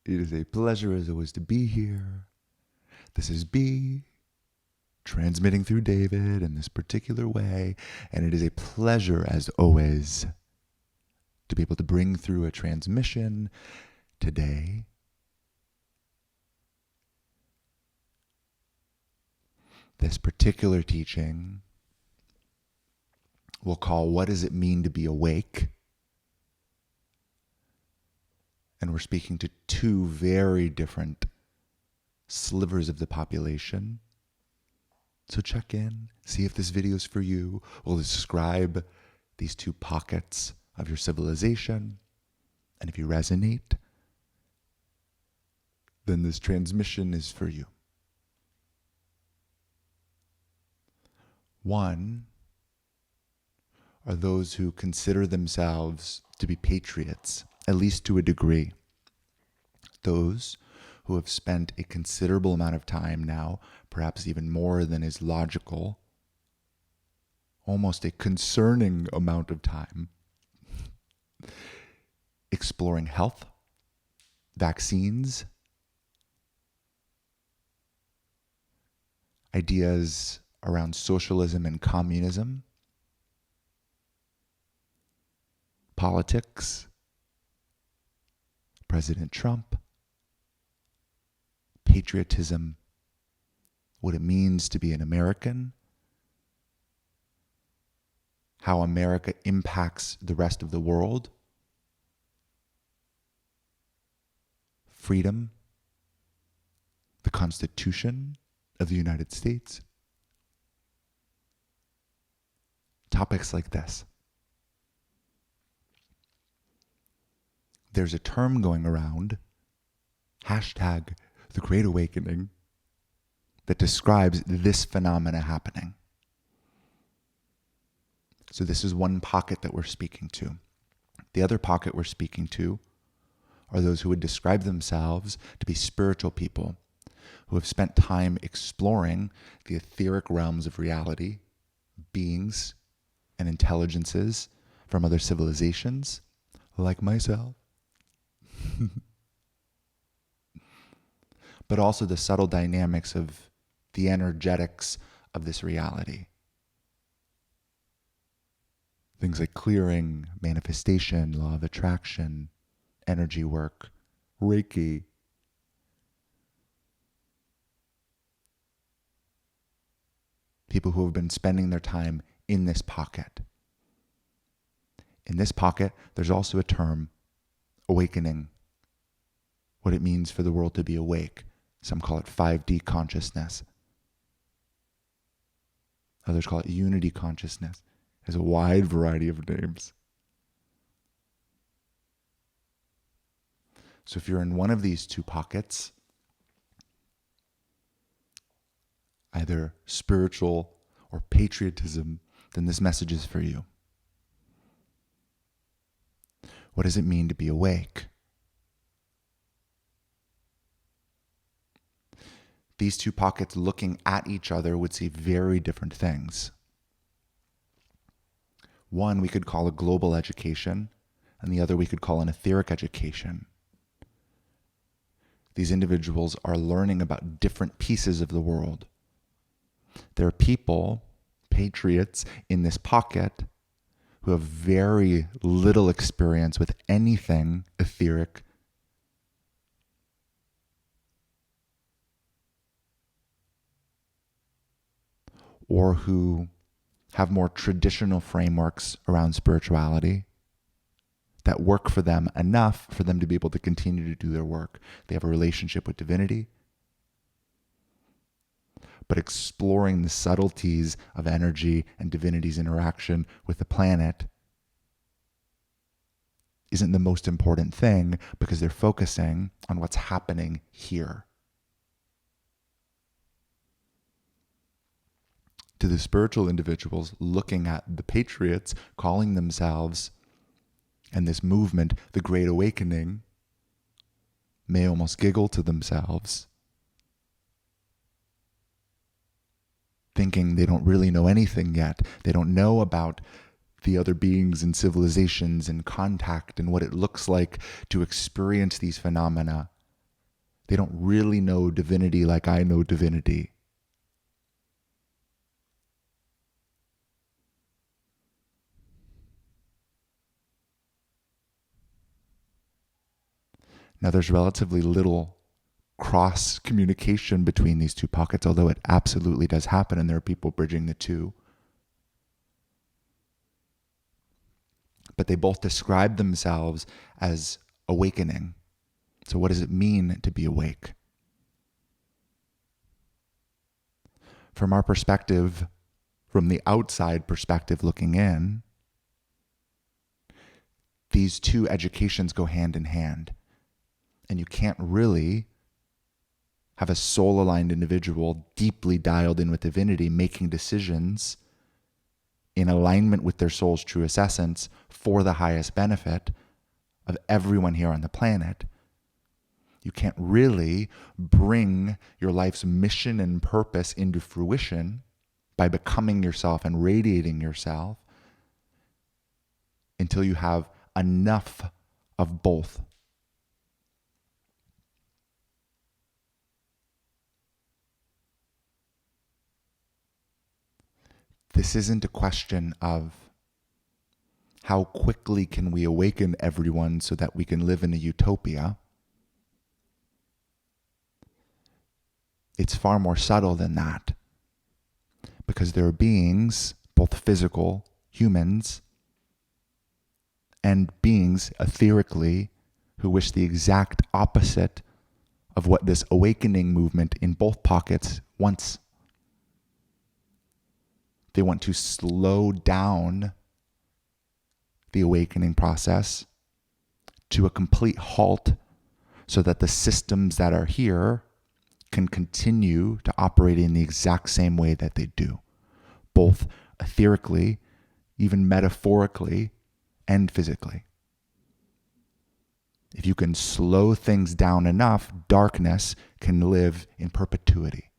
It is a pleasure as always to be here. This is B, transmitting through David in this particular way, and it is a pleasure as always to be able to bring through a transmission today. This particular teaching we'll call What Does It Mean to Be Awake? And we're speaking to two very different slivers of the population. So check in, see if this video is for you. We'll describe these two pockets of your civilization. And if you resonate, then this transmission is for you. One are those who consider themselves to be patriots, at least to a degree. Those who have spent a considerable amount of time now, perhaps even more than is logical, almost a concerning amount of time, exploring health, vaccines, ideas around socialism and communism, politics, President Trump, patriotism, what it means to be an American, how America impacts the rest of the world, freedom, the Constitution of the United States, topics like this. There's a term going around, hashtag the Great Awakening, that describes this phenomena happening. So this is one pocket that we're speaking to. The other pocket we're speaking to are those who would describe themselves to be spiritual people, who have spent time exploring the etheric realms of reality, beings and intelligences from other civilizations, like myself. But also the subtle dynamics of the energetics of this reality. Things like clearing, manifestation, law of attraction, energy work, reiki. People who have been spending their time in this pocket. In this pocket, there's also a term, awakening, what it means for the world to be awake. Some call it 5D consciousness. Others call it unity consciousness. There's a wide variety of names. So if you're in one of these two pockets, either spiritual or patriotism, then this message is for you. What does it mean to be awake? These two pockets looking at each other would see very different things. One we could call a global education, and the other we could call an etheric education. These individuals are learning about different pieces of the world. There are people, patriots, in this pocket who have very little experience with anything etheric, or who have more traditional frameworks around spirituality that work for them enough for them to be able to continue to do their work. They have a relationship with divinity, but exploring the subtleties of energy and divinity's interaction with the planet isn't the most important thing because they're focusing on what's happening here. To the spiritual individuals looking at the patriots, calling themselves, and this movement, the Great Awakening, may almost giggle to themselves, thinking they don't really know anything yet. They don't know about the other beings and civilizations and contact and what it looks like to experience these phenomena They don't really know divinity like I know divinity. Now, there's relatively little cross communication between these two pockets, although it absolutely does happen, and there are people bridging the two. But they both describe themselves as awakening. So what does it mean to be awake? From our perspective, from the outside perspective looking in, these two educations go hand in hand. And you can't really have a soul-aligned individual deeply dialed in with divinity making decisions in alignment with their soul's truest essence for the highest benefit of everyone here on the planet. You can't really bring your life's mission and purpose into fruition by becoming yourself and radiating yourself until you have enough of both. This isn't a question of how quickly can we awaken everyone so that we can live in a utopia. It's far more subtle than that, because there are beings, both physical, humans, and beings etherically who wish the exact opposite of what this awakening movement in both pockets wants. They want to slow down the awakening process to a complete halt so that the systems that are here can continue to operate in the exact same way that they do, both etherically, even metaphorically, and physically. If you can slow things down enough, darkness can live in perpetuity.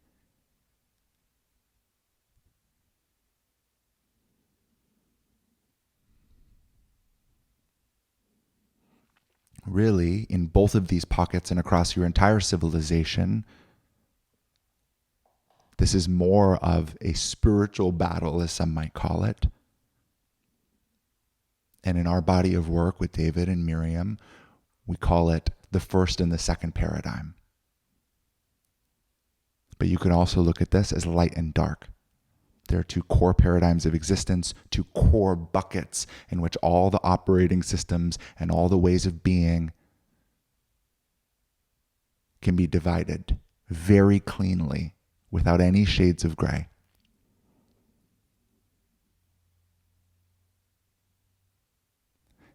Really, in both of these pockets and across your entire civilization, this is more of a spiritual battle, as some might call it. And in our body of work with David and Miriam, we call it the first and the second paradigm. But you can also look at this as light and dark. There are two core paradigms of existence, two core buckets in which all the operating systems and all the ways of being can be divided very cleanly without any shades of gray.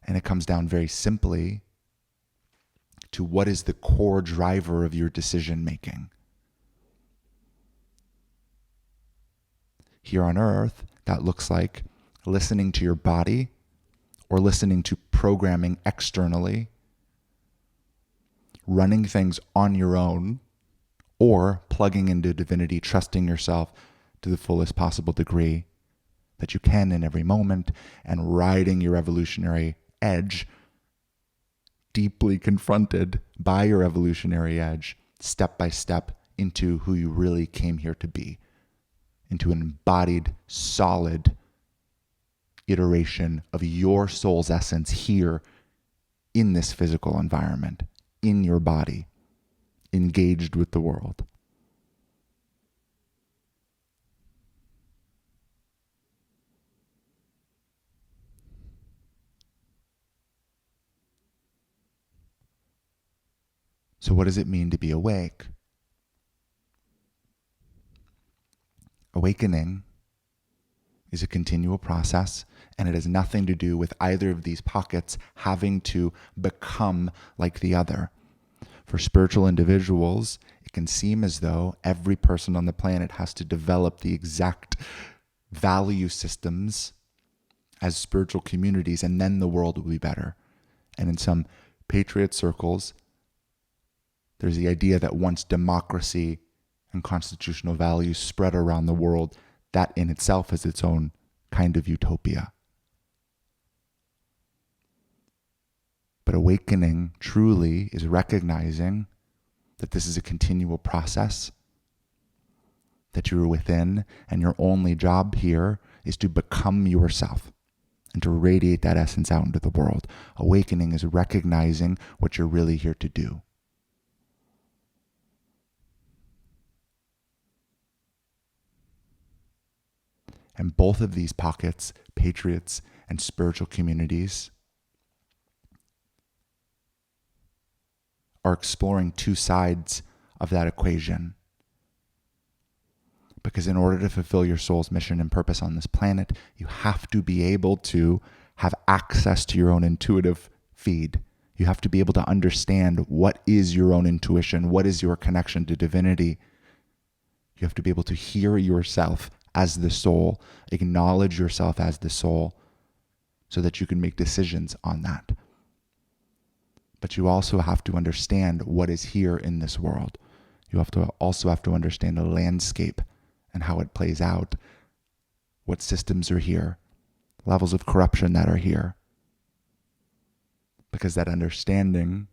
And it comes down very simply to what is the core driver of your decision making. Here on earth, that looks like listening to your body or listening to programming externally, running things on your own, or plugging into divinity, trusting yourself to the fullest possible degree that you can in every moment, and riding your evolutionary edge, deeply confronted by your evolutionary edge, step by step into who you really came here to be, into an embodied, solid iteration of your soul's essence here in this physical environment, in your body, engaged with the world. So what does it mean to be awake? Awakening is a continual process, and it has nothing to do with either of these pockets having to become like the other. For spiritual individuals, it can seem as though every person on the planet has to develop the exact value systems as spiritual communities, and then the world will be better. And in some patriot circles, there's the idea that once democracy and constitutional values spread around the world, that in itself is its own kind of utopia. But awakening truly is recognizing that this is a continual process, that you're within, and your only job here is to become yourself and to radiate that essence out into the world. Awakening is recognizing what you're really here to do. And both of these pockets, patriots and spiritual communities, are exploring two sides of that equation. Because in order to fulfill your soul's mission and purpose on this planet, you have to be able to have access to your own intuitive feed. You have to be able to understand what is your own intuition, what is your connection to divinity. You have to be able to hear yourself as the soul, acknowledge yourself as the soul, so that you can make decisions on that. But you also have to understand what is here in this world. You also have to understand the landscape and how it plays out, what systems are here, levels of corruption that are here. Because that understanding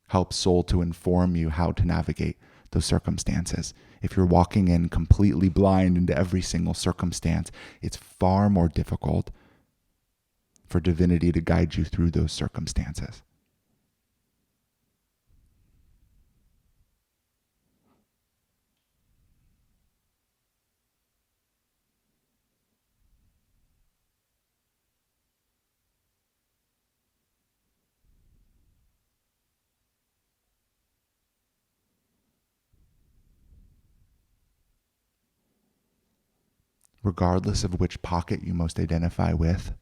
helps soul to inform you how to navigate those circumstances. If you're walking in completely blind into every single circumstance, it's far more difficult for divinity to guide you through those circumstances. Regardless of which pocket you most identify with,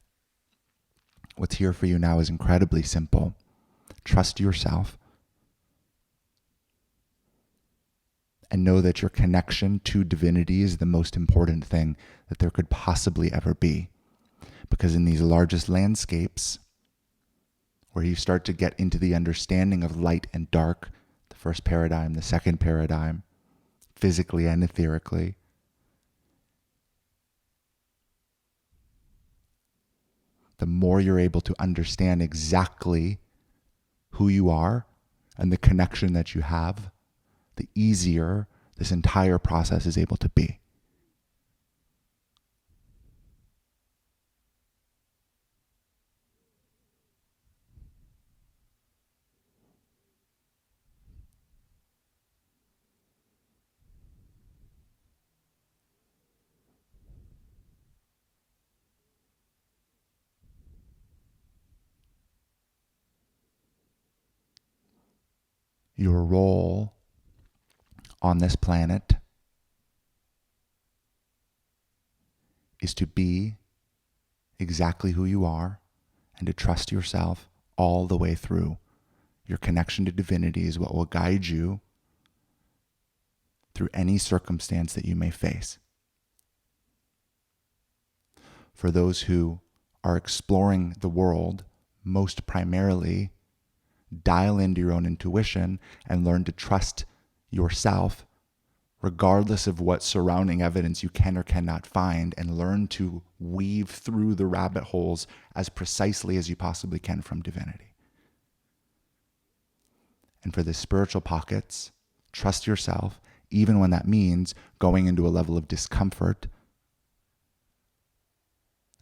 what's here for you now is incredibly simple. Trust yourself and know that your connection to divinity is the most important thing that there could possibly ever be. Because in these largest landscapes, where you start to get into the understanding of light and dark, the first paradigm, the second paradigm, physically and etherically, the more you're able to understand exactly who you are and the connection that you have, the easier this entire process is able to be. Your role on this planet is to be exactly who you are and to trust yourself all the way through. Your connection to divinity is what will guide you through any circumstance that you may face. For those who are exploring the world, most primarily, dial into your own intuition and learn to trust yourself regardless of what surrounding evidence you can or cannot find, and learn to weave through the rabbit holes as precisely as you possibly can from divinity. And for the spiritual pockets, trust yourself, even when that means going into a level of discomfort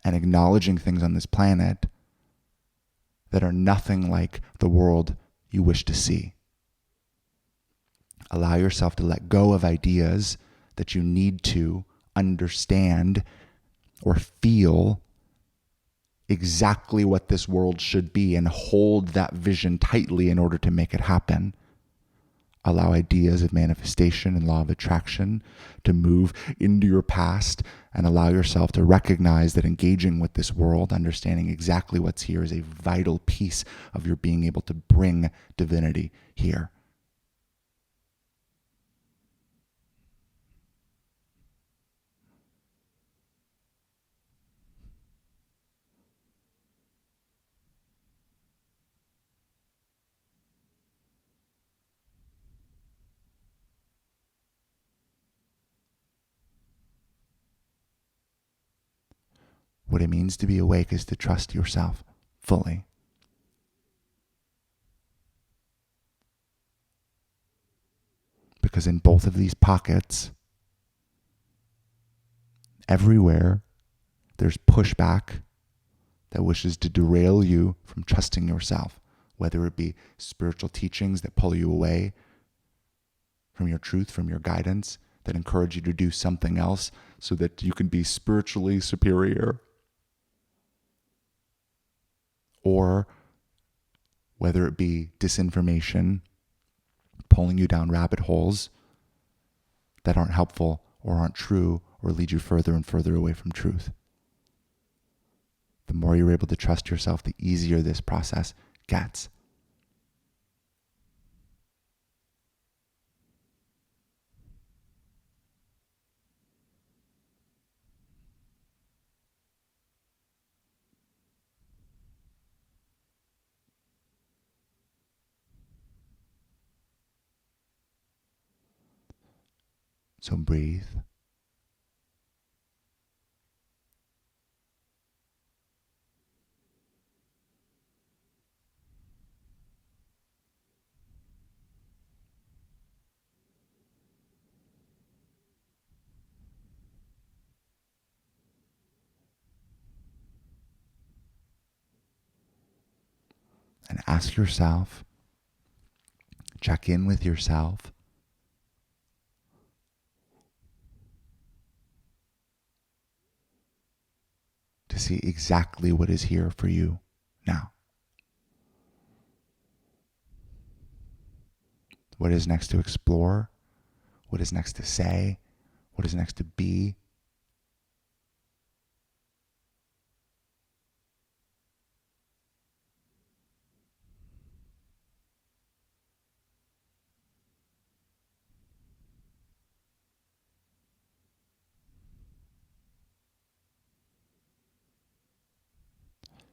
and acknowledging things on this planet that are nothing like the world you wish to see. Allow yourself to let go of ideas that you need to understand or feel exactly what this world should be, and hold that vision tightly in order to make it happen. Allow ideas of manifestation and law of attraction to move into your past, and allow yourself to recognize that engaging with this world, understanding exactly what's here, is a vital piece of your being able to bring divinity here. What it means to be awake is to trust yourself fully. Because in both of these pockets, everywhere, there's pushback that wishes to derail you from trusting yourself, whether it be spiritual teachings that pull you away from your truth, from your guidance, that encourage you to do something else so that you can be spiritually superior, or whether it be disinformation pulling you down rabbit holes that aren't helpful or aren't true or lead you further and further away from truth. The more you're able to trust yourself, the easier this process gets. So breathe. And ask yourself, check in with yourself, to see exactly what is here for you now. What is next to explore? What is next to say? What is next to be?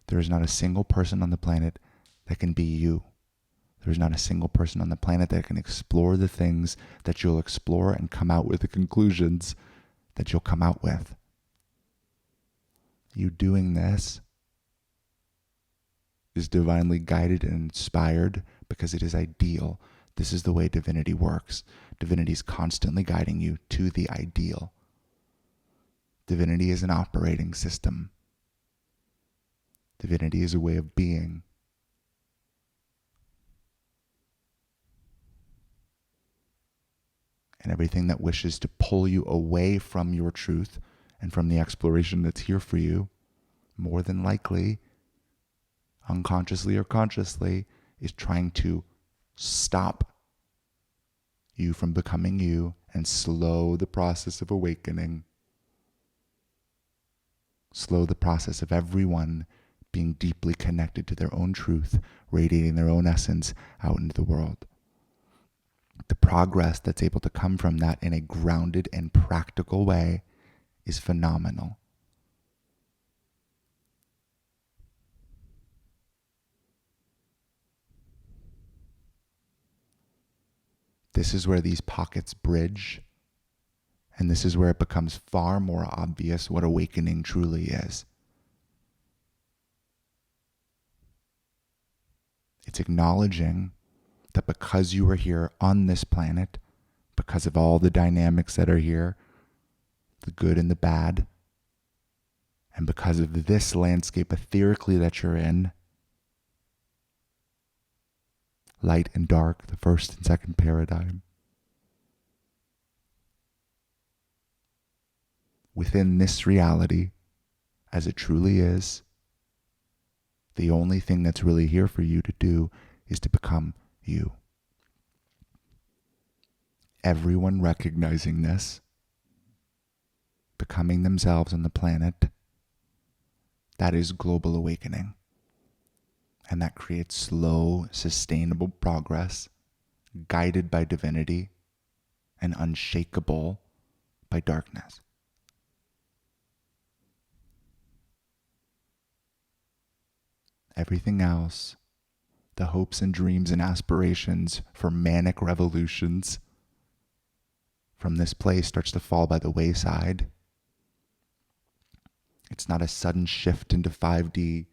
There is not a single person on the planet that can be you. There is not a single person on the planet that can explore the things that you'll explore and come out with the conclusions that you'll come out with. You doing this is divinely guided and inspired because it is ideal. This is the way divinity works. Divinity is constantly guiding you to the ideal. Divinity is an operating system. Divinity is a way of being. And everything that wishes to pull you away from your truth and from the exploration that's here for you, more than likely, unconsciously or consciously, is trying to stop you from becoming you and slow the process of awakening. Slow the process of everyone being deeply connected to their own truth, radiating their own essence out into the world. The progress that's able to come from that in a grounded and practical way is phenomenal. This is where these pockets bridge, and this is where it becomes far more obvious what awakening truly is. It's acknowledging that because you are here on this planet, because of all the dynamics that are here, the good and the bad, and because of this landscape etherically that you're in, light and dark, the first and second paradigm, within this reality, as it truly is, the only thing that's really here for you to do is to become you. Everyone recognizing this, becoming themselves on the planet, that is global awakening. And that creates slow, sustainable progress, guided by divinity and unshakable by darkness. Everything else, the hopes and dreams and aspirations for manic revolutions from this place, starts to fall by the wayside. It's not a sudden shift into 5D.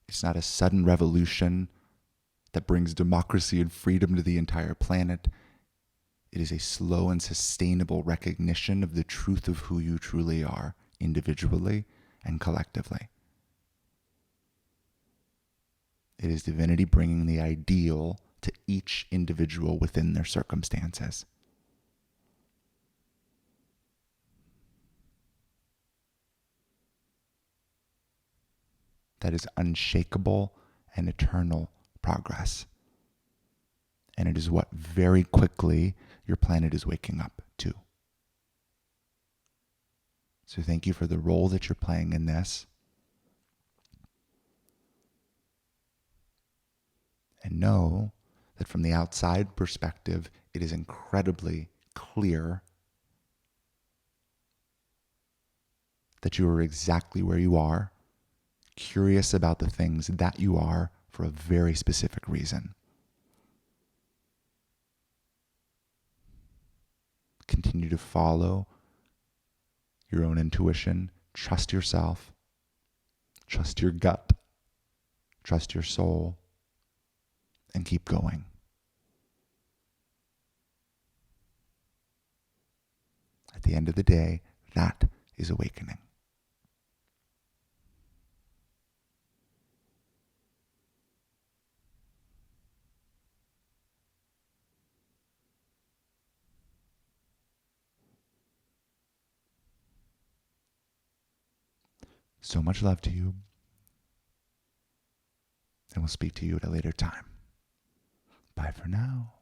It's not a sudden revolution that brings democracy and freedom to the entire planet. It is a slow and sustainable recognition of the truth of who you truly are, individually and collectively. It is divinity bringing the ideal to each individual within their circumstances. That is unshakable and eternal progress. And it is what very quickly your planet is waking up to. So thank you for the role that you're playing in this. And know that from the outside perspective, it is incredibly clear that you are exactly where you are, curious about the things that you are for a very specific reason. Continue to follow your own intuition, trust yourself, trust your gut, trust your soul, and keep going. At the end of the day, that is awakening. So much love to you, and we'll speak to you at a later time. Bye for now.